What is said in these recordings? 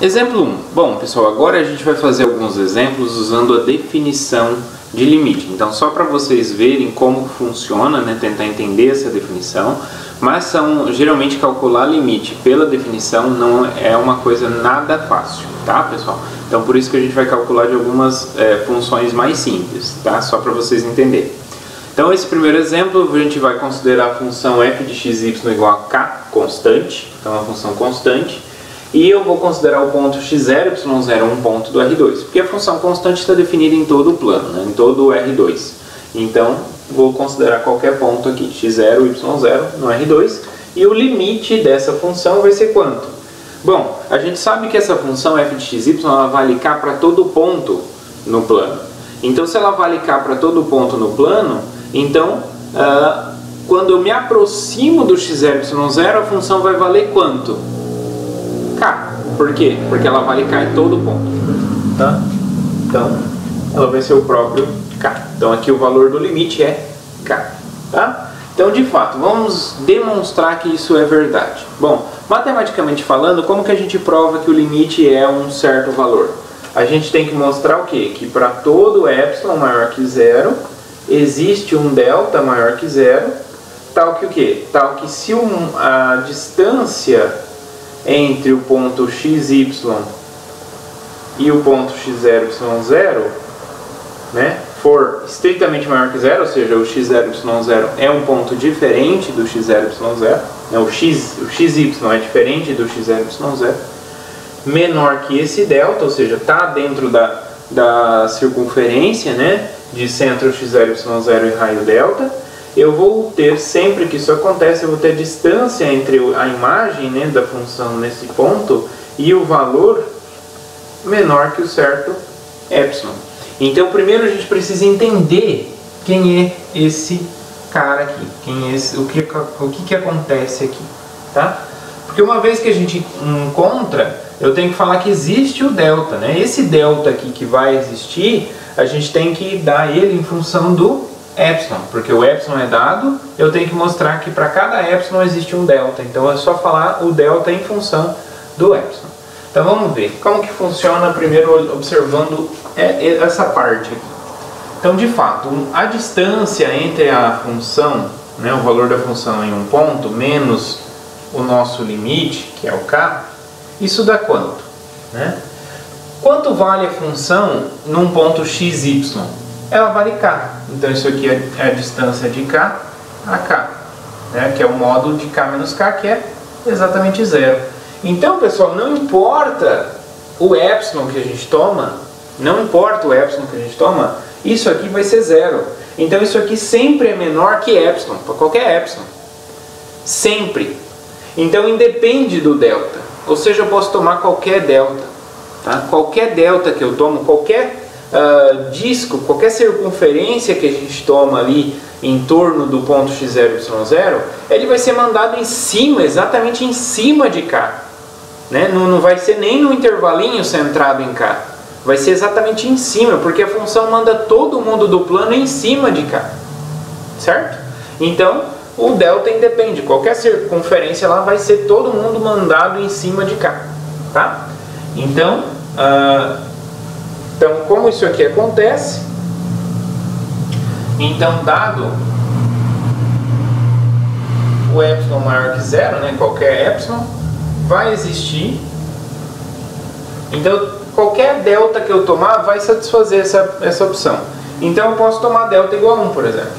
Exemplo 1. Bom, pessoal, agora a gente vai fazer alguns exemplos usando a definição de limite. Então, só para vocês verem como funciona, né, tentar entender essa definição, mas geralmente calcular limite pela definição não é uma coisa nada fácil, tá, pessoal? Então, por isso que a gente vai calcular de algumas funções mais simples, tá? Só para vocês entenderem. Então, esse primeiro exemplo, a gente vai considerar a função f de x, y igual a k constante, então é uma função constante. E eu vou considerar o ponto x0, y0 um ponto do R2, porque a função constante está definida em todo o plano, né, em todo o R2. Então, vou considerar qualquer ponto aqui, x0, y0 no R2, e o limite dessa função vai ser quanto? Bom, a gente sabe que essa função f de x, y ela vale k para todo ponto no plano. Então, se ela vale k para todo ponto no plano, então, quando eu me aproximo do x0, y0, a função vai valer quanto? K. Por quê? Porque ela vale K em todo ponto. Tá? Então, ela vai ser o próprio K. Então, aqui o valor do limite é K. Tá? Então, de fato, vamos demonstrar que isso é verdade. Bom, matematicamente falando, como que a gente prova que o limite é um certo valor? A gente tem que mostrar o quê? Que para todo epsilon maior que zero, existe um delta maior que zero, tal que o quê? Tal que se a distância entre o ponto xy e o ponto x0, y0, né, for estritamente maior que zero, ou seja, o x0, y0 é um ponto diferente do x0, y0, né, o xy é diferente do x0, y0, menor que esse delta, ou seja, está dentro da circunferência, né, de centro x0, y0 e raio delta. Eu vou ter, sempre que isso acontece, eu vou ter a distância entre a imagem, né, da função nesse ponto e o valor menor que o certo epsilon. Então, primeiro a gente precisa entender quem é esse cara aqui, quem é esse, o que acontece aqui, tá? Porque uma vez que a gente encontra, eu tenho que falar que existe o delta, né? Esse delta aqui que vai existir, a gente tem que dar ele em função do epsilon, porque o epsilon é dado, eu tenho que mostrar que para cada epsilon existe um delta, então é só falar o delta em função do epsilon. Então vamos ver como que funciona primeiro observando essa parte aqui. Então, de fato, a distância entre a função, né, o valor da função em um ponto, menos o nosso limite, que é o k, isso dá quanto? Né? Quanto vale a função num ponto xy? Ela vale k. Então isso aqui é a distância de k a k, né? Que é o módulo de k menos k, que é exatamente zero. Então, pessoal, não importa o epsilon que a gente toma, isso aqui vai ser zero. Então isso aqui sempre é menor que epsilon, para qualquer epsilon. Sempre. Então independe do delta. Ou seja, eu posso tomar qualquer delta. Tá? Qualquer delta que eu tomo, qualquer disco, qualquer circunferência que a gente toma ali em torno do ponto x0, y0, ele vai ser mandado em cima, exatamente em cima de k. Né? Não vai ser nem no intervalinho centrado em k. Vai ser exatamente em cima, porque a função manda todo mundo do plano em cima de k. Certo? Então, o delta independe. Qualquer circunferência lá vai ser todo mundo mandado em cima de k. Tá? Então, como isso aqui acontece, então dado o epsilon maior que zero, né, qualquer epsilon, vai existir, então qualquer delta que eu tomar vai satisfazer essa opção. Então eu posso tomar delta igual a 1, por exemplo.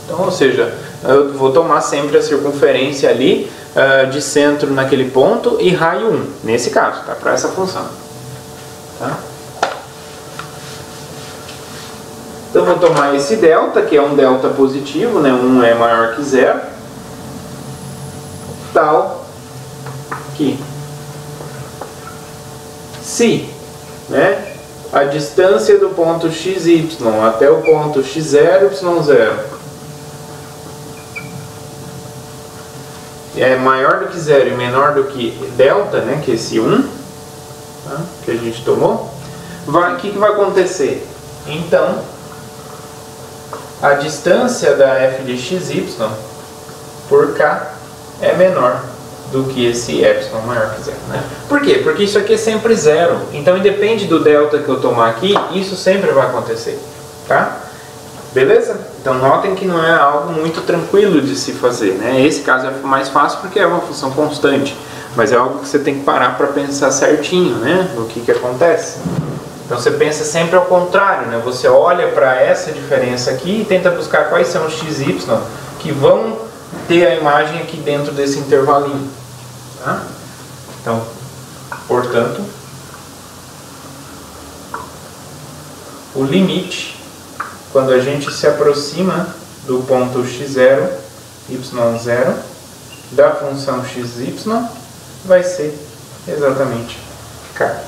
Então, ou seja, eu vou tomar sempre a circunferência ali de centro naquele ponto e raio 1, nesse caso, tá? Para essa função. Tá? Então eu vou tomar esse delta, que é um delta positivo, né? 1 é maior que zero, tal que se, né, a distância do ponto xy até o ponto x0, y0 é maior do que zero e menor do que delta, né, que é esse 1, tá, que a gente tomou, o que vai acontecer? Então, a distância da f de xy por k é menor do que esse epsilon maior que zero, né? Por quê? Porque isso aqui é sempre zero. Então, independe do delta que eu tomar aqui, isso sempre vai acontecer, tá? Beleza? Então, notem que não é algo muito tranquilo de se fazer, né? Esse caso é mais fácil porque é uma função constante, mas é algo que você tem que parar para pensar certinho, né? No que acontece. Então, você pensa sempre ao contrário, né? Você olha para essa diferença aqui e tenta buscar quais são os x, y que vão ter a imagem aqui dentro desse intervalinho. Tá? Então, portanto, o limite, quando a gente se aproxima do ponto x0, y0, da função xy, vai ser exatamente k.